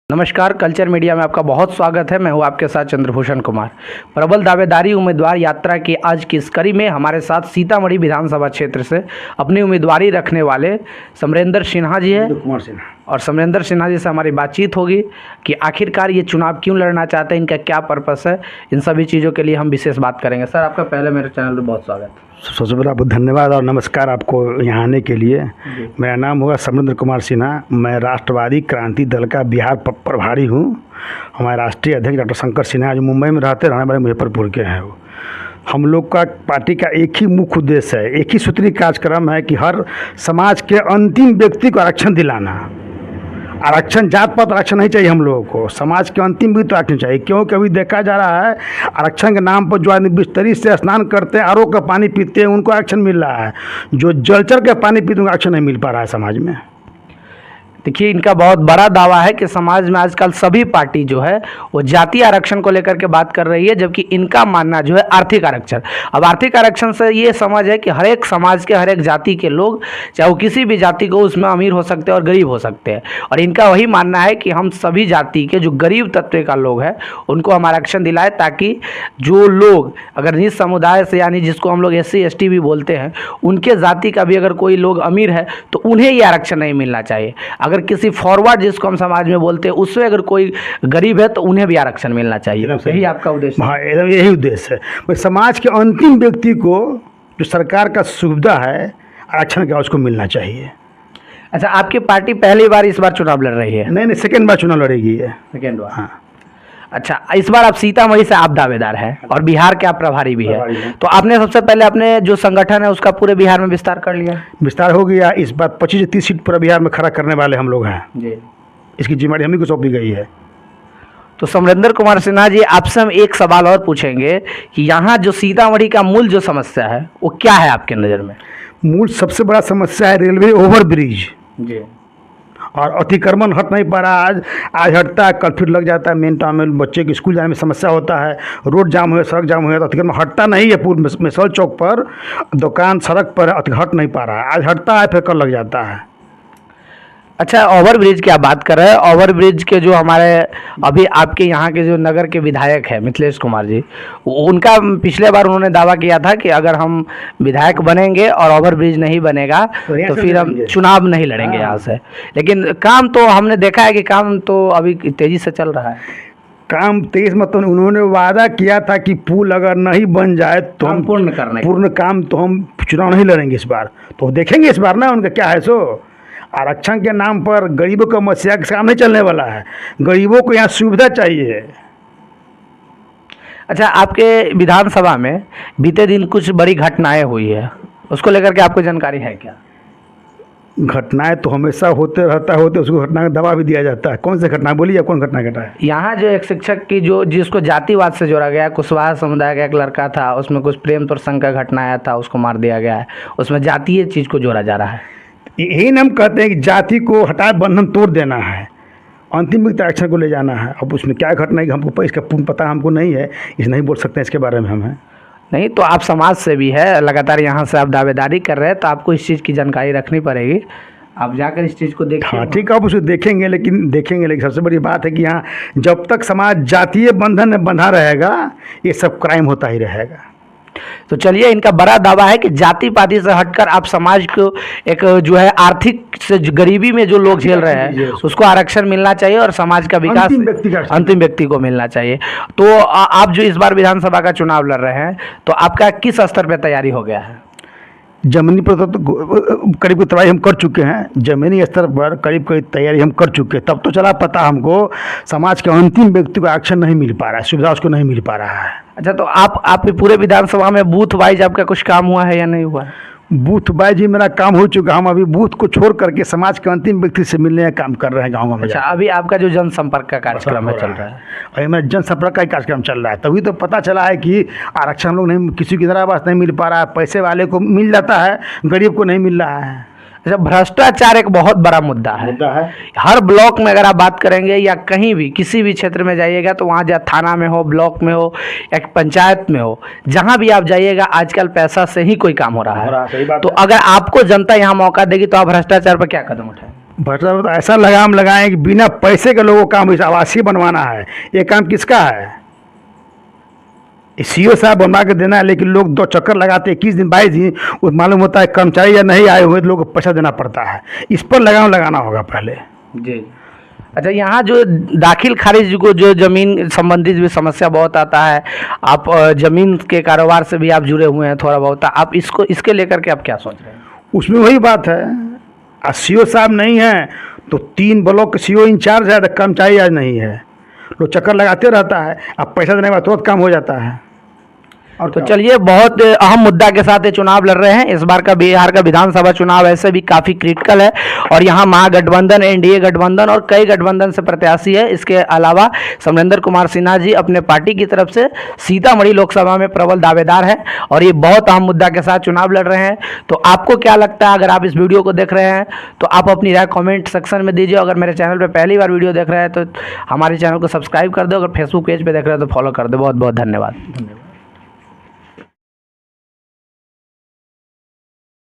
नमस्कार, culture media में आपका बहुत स्वागत है। मैं हूं आपके साथ चंद्रभूषण कुमार। प्रबल दावेदारी उम्मीदवार यात्रा की आज की इस कड़ी में हमारे साथ सीतामढ़ी विधानसभा क्षेत्र से अपनी उम्मीदवारी रखने वाले समरेंद्र सिन्हा जी है और समरेंद्र सिन्हा जी से हमारी बातचीत होगी कि आखिरकार ये चुनाव क्यों लड़ना चाहते हैं, इनका क्या पर्पस है। इन सभी चीज़ों के लिए हम विशेष बात करेंगे। सर, आपका पहले मेरे चैनल पर बहुत स्वागत है। सबसे पहले आपको धन्यवाद और नमस्कार आपको यहाँ आने के लिए। मेरा नाम होगा समरेंद्र कुमार सिन्हा। मैं राष्ट्रवादी क्रांति दल का बिहार प्रभारी हूँ। हमारे राष्ट्रीय अध्यक्ष डॉक्टर शंकर सिन्हा जो मुंबई में रहते रहने वाले मुजफ्फरपुर के हैं। वो हम लोग का पार्टी का एक ही मुख्य उद्देश्य है, एक ही सूत्री कार्यक्रम है कि हर समाज के अंतिम व्यक्ति को आरक्षण दिलाना। आरक्षण जात पात आरक्षण नहीं चाहिए हम लोगों को, समाज के अंतिम भी तो आरक्षण चाहिए। क्योंकि अभी देखा जा रहा है आरक्षण के नाम पर जो आदमी बिस्तरी से स्नान करते हैं, आरओ का पानी पीते हैं, उनको आरक्षण मिल रहा है। जो जलचर के पानी पीते उनको आरक्षण नहीं मिल पा रहा है समाज में। देखिए, इनका बहुत बड़ा दावा है कि समाज में आजकल सभी पार्टी जो है वो जातीय आरक्षण को लेकर के बात कर रही है, जबकि इनका मानना जो है आर्थिक आरक्षण। अब आर्थिक आरक्षण से ये समझ है कि हर एक समाज के हर एक जाति के लोग, चाहे वो किसी भी जाति को, उसमें अमीर हो सकते हैं और गरीब हो सकते हैं। और इनका वही मानना है कि हम सभी जाति के जो गरीब तत्व का लोग हैं उनको हम आरक्षण दिलाएं, ताकि जो लोग अगर निज समुदाय से, यानी जिसको हम लोग SC ST भी बोलते हैं, उनके जाति का भी अगर कोई लोग अमीर है तो उन्हें ये आरक्षण नहीं मिलना चाहिए। अगर किसी फॉरवर्ड जिसको हम समाज में बोलते हैं उसमें अगर कोई गरीब है तो उन्हें भी आरक्षण मिलना चाहिए। यही आपका उद्देश्य है? हाँ, एकदम यही उद्देश्य है। भाई समाज के अंतिम व्यक्ति को जो सरकार का सुविधा है आरक्षण का, उसको मिलना चाहिए। अच्छा, आपकी पार्टी पहली बार इस बार चुनाव लड़ रही है? नहीं, सेकेंड बार चुनाव लड़ेगी है। सेकेंड बार? हाँ। अच्छा, इस बार आप सीतामढ़ी से आप दावेदार हैं और बिहार के आप प्रभारी भी है, तो आपने सबसे पहले अपने जो संगठन है उसका पूरे बिहार में विस्तार कर लिया? विस्तार हो गया। इस बार 25 से 30 सीट पूरा बिहार में खड़ा करने वाले हम लोग हैं जी। इसकी जिम्मेदारी हम ही को सौंपी गई है। तो समरेंद्र कुमार सिन्हा जी, आपसे हम एक सवाल और पूछेंगे कि यहाँ जो सीतामढ़ी का मूल जो समस्या है वो क्या है आपके नज़र में? मूल सबसे बड़ा समस्या है रेलवे ओवर ब्रिज जी। और अतिक्रमण हट नहीं पा रहा। आज हटता है, कल फिर लग जाता है। मेन टाउन में बच्चे के स्कूल जाने में समस्या होता है, रोड जाम हुए, सड़क जाम हुए, तो अतिक्रमण हटता नहीं है। पूर्व मिसल चौक पर दुकान सड़क पर हट नहीं पा रहा है। आज हटता है, फिर कल लग जाता है। अच्छा, ओवर ब्रिज की आप बात कर रहे हैं। ओवर ब्रिज के जो हमारे अभी आपके यहाँ के जो नगर के विधायक हैं मिथिलेश कुमार जी, उनका पिछले बार उन्होंने दावा किया था कि अगर हम विधायक बनेंगे और ओवर ब्रिज नहीं बनेगा तो फिर हम चुनाव नहीं लड़ेंगे यहाँ से। लेकिन काम तो हमने देखा है कि काम तो अभी तेज़ी से चल रहा है। काम तेज मतलब उन्होंने वादा किया था कि पुल अगर नहीं बन जाए तो हम पूर्ण काम तो हम चुनाव नहीं लड़ेंगे इस बार। तो देखेंगे इस बार ना उनका क्या है। सो आरक्षण के नाम पर गरीबों का समस्या के सामने चलने वाला है। गरीबों को यहाँ सुविधा चाहिए। अच्छा, आपके विधानसभा में बीते दिन कुछ बड़ी घटनाएं हुई है, उसको लेकर के आपको जानकारी है क्या? घटनाएं तो हमेशा होते रहता है, उसको घटना का दवा भी दिया जाता है। कौन सी घटना बोलिए, कौन घटना घटा है? यहाँ जो एक शिक्षक की जो जिसको जातिवाद से जोड़ा गया, कुशवाहा समुदाय का एक लड़का था, उसमें कुछ प्रेम प्रसंग का घटना आया था, उसको मार दिया गया है। उसमें जातीय चीज़ को जोड़ा जा रहा है। यही हम कहते हैं कि जाति को हटा बंधन तोड़ देना है, अंतिम व्यक्ति आरक्षण को ले जाना है। अब उसमें क्या घटना है हमको इसका पूर्ण पता हमको नहीं है, इस नहीं बोल सकते इसके बारे में हम हैं। नहीं तो आप समाज से भी है, लगातार यहाँ से आप दावेदारी कर रहे हैं, तो आपको इस चीज़ की जानकारी रखनी पड़ेगी। आप जाकर इस चीज़ को देखिए। हाँ ठीक है, आप उसको देखेंगे, लेकिन सबसे बड़ी बात है कि यहाँ जब तक समाज जातीय बंधन में बंधा रहेगा ये सब क्राइम होता ही रहेगा। तो चलिए, इनका बड़ा दावा है कि जाति पाति से हटकर आप समाज को एक जो है आर्थिक से गरीबी में जो लोग झेल रहे हैं उसको आरक्षण मिलना चाहिए और समाज का विकास अंतिम व्यक्ति को मिलना चाहिए। तो आप जो इस बार विधानसभा का चुनाव लड़ रहे हैं, तो आपका किस स्तर पर तैयारी हो गया है? जमीनी पर तो करीब की तैयारी हम कर चुके हैं। ज़मीनी स्तर पर करीब की तैयारी हम कर चुके हैं। तब तो चला पता हमको समाज के अंतिम व्यक्ति को आरक्षण नहीं मिल पा रहा है, सुविधा उसको नहीं मिल पा रहा है। अच्छा, तो आप पूरे विधानसभा में बूथ वाइज आपका कुछ काम हुआ है या नहीं हुआ है? बूथ वाइज ही मेरा काम हो चुका। हम अभी बूथ को छोड़ करके समाज के अंतिम व्यक्ति से मिलने का काम कर रहे हैं गाँव में। अच्छा, अभी आपका जो जनसंपर्क का कार्यक्रम चल रहा है? अभी मेरा जनसंपर्क का कार्यक्रम चल रहा है। तभी तो पता चला है कि आरक्षण लोग नहीं, किसी की इंदिरावास नहीं मिल पा रहा है, पैसे वाले को मिल जाता है, गरीब को नहीं मिल रहा है। अच्छा, भ्रष्टाचार एक बहुत बड़ा मुद्दा है। हर ब्लॉक में अगर आप बात करेंगे या कहीं भी किसी भी क्षेत्र में जाइएगा तो वहाँ जहाँ थाना में हो, ब्लॉक में हो, एक पंचायत में हो, जहाँ भी आप जाइएगा आजकल पैसा से ही कोई काम हो रहा है। तो अगर आपको जनता यहाँ मौका देगी तो आप भ्रष्टाचार पर क्या कदम उठाएंगे? भ्रष्टाचार तो ऐसा लगाम लगाएं कि बिना पैसे के लोगों को काम इस आवासीय बनवाना है। ये काम किसका है? सीओ साहब बनवा के देना है, लेकिन लोग 2 चक्कर लगाते 21 दिन 22 दिन, वो मालूम होता है कर्मचारी या नहीं आए हुए तो लोगों को पैसा देना पड़ता है। इस पर लगाम लगाना होगा पहले जी। अच्छा, यहाँ जो दाखिल खारिज को जो ज़मीन संबंधित भी समस्या बहुत आता है, आप ज़मीन के कारोबार से भी आप जुड़े हुए हैं थोड़ा बहुत, आप इसके लेकर के आप क्या सोच रहे हैं? उसमें वही बात है, सीओ साहब नहीं है तो 3 ब्लॉक सीओ इंचार्ज है, तो कर्मचारी आज नहीं है, लोग चक्कर लगाते रहता है। अब पैसा देने के बाद तुरंत काम हो जाता है। और तो चलिए, बहुत अहम मुद्दा के साथ ये चुनाव लड़ रहे हैं। इस बार का बिहार का विधानसभा चुनाव ऐसे भी काफ़ी क्रिटिकल है और यहाँ महागठबंधन, एनडीए गठबंधन और कई गठबंधन से प्रत्याशी है। इसके अलावा समरेंद्र कुमार सिन्हा जी अपने पार्टी की तरफ से सीतामढ़ी लोकसभा में प्रबल दावेदार हैं और ये बहुत अहम मुद्दा के साथ चुनाव लड़ रहे हैं। तो आपको क्या लगता है? अगर आप इस वीडियो को देख रहे हैं तो आप अपनी राय कॉमेंट सेक्शन में दीजिए। अगर मेरे चैनल पर पहली बार वीडियो देख रहे हैं तो हमारे चैनल को सब्सक्राइब कर दो। अगर फेसबुक पेज पर देख रहे हैं तो फॉलो कर दो। बहुत बहुत धन्यवाद।